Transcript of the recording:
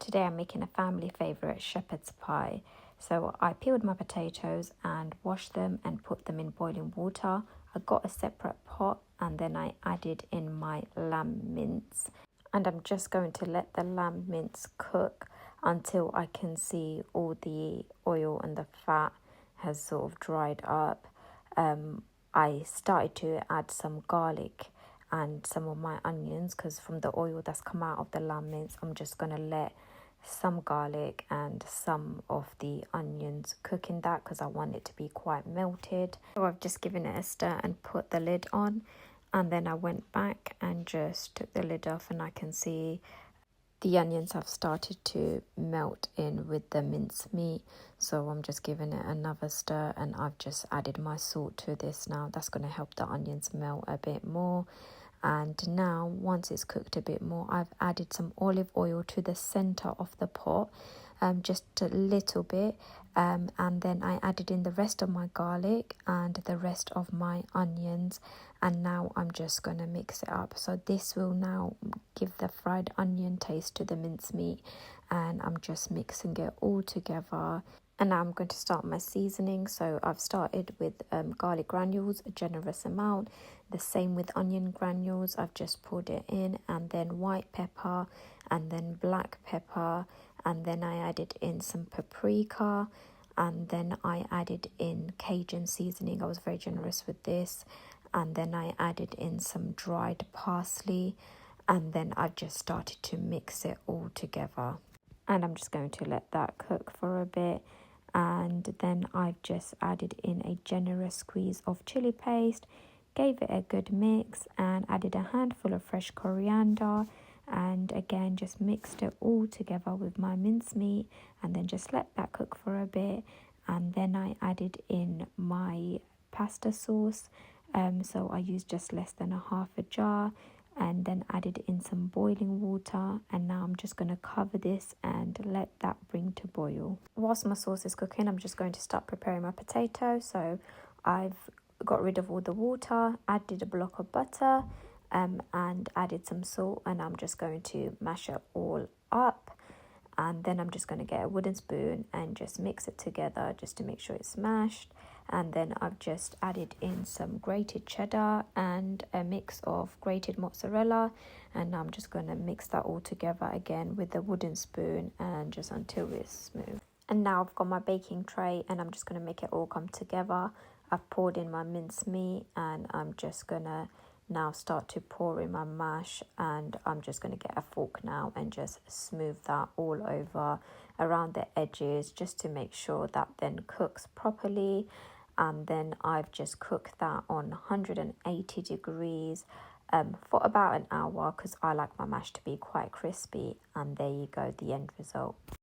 Today I'm making a family favourite shepherd's pie. So I peeled my potatoes and washed them and put them in boiling water. I got a separate pot and then I added in my lamb mince. And I'm just going to let the lamb mince cook until I can see all the oil and the fat has sort of dried up. I started to add some garlic and some of my onions, because from the oil that's come out of the lamb mince, I'm just going to let some garlic and some of the onions cook in that, because I want it to be quite melted. So I've just given it a stir and put the lid on, and then I went back and just took the lid off, and I can see the onions have started to melt in with the minced meat. So I'm just giving it another stir, and I've just added my salt to this now. That's going to help the onions melt a bit more. And now, once it's cooked a bit more, I've added some olive oil to the center of the pot, just a little bit. And then I added in the rest of my garlic and the rest of my onions. And now I'm just going to mix it up. So this will now give the fried onion taste to the mincemeat. And I'm just mixing it all together. And now I'm going to start my seasoning. So I've started with garlic granules, a generous amount. The same with onion granules. I've just poured it in, and then white pepper, and then black pepper, and then I added in some paprika, and then I added in Cajun seasoning. I was very generous with this. And then I added in some dried parsley, and then I've just started to mix it all together. And I'm just going to let that cook for a bit. And then I've just added in a generous squeeze of chili paste, gave it a good mix, and added a handful of fresh coriander, and again just mixed it all together with my mincemeat, and then just let that cook for a bit. And then I added in my pasta sauce, so I used just less than a half a jar, and then added in some boiling water. And now I'm just going to cover this and let that bring to boil. Whilst my sauce is cooking, I'm just going to start preparing my potato. So I've got rid of all the water, added a block of butter, and added some salt, and I'm just going to mash it all up. And then I'm just going to get a wooden spoon and just mix it together just to make sure it's mashed. And then I've just added in some grated cheddar and a mix of grated mozzarella, and I'm just going to mix that all together again with the wooden spoon, and just until it's smooth. And now I've got my baking tray, and I'm just going to make it all come together. I've poured in my mincemeat, and I'm just going to now start to pour in my mash, and I'm just going to get a fork now and just smooth that all over around the edges, just to make sure that then cooks properly. And then I've just cooked that on 180 degrees for about an hour, because I like my mash to be quite crispy. And there you go, the end result.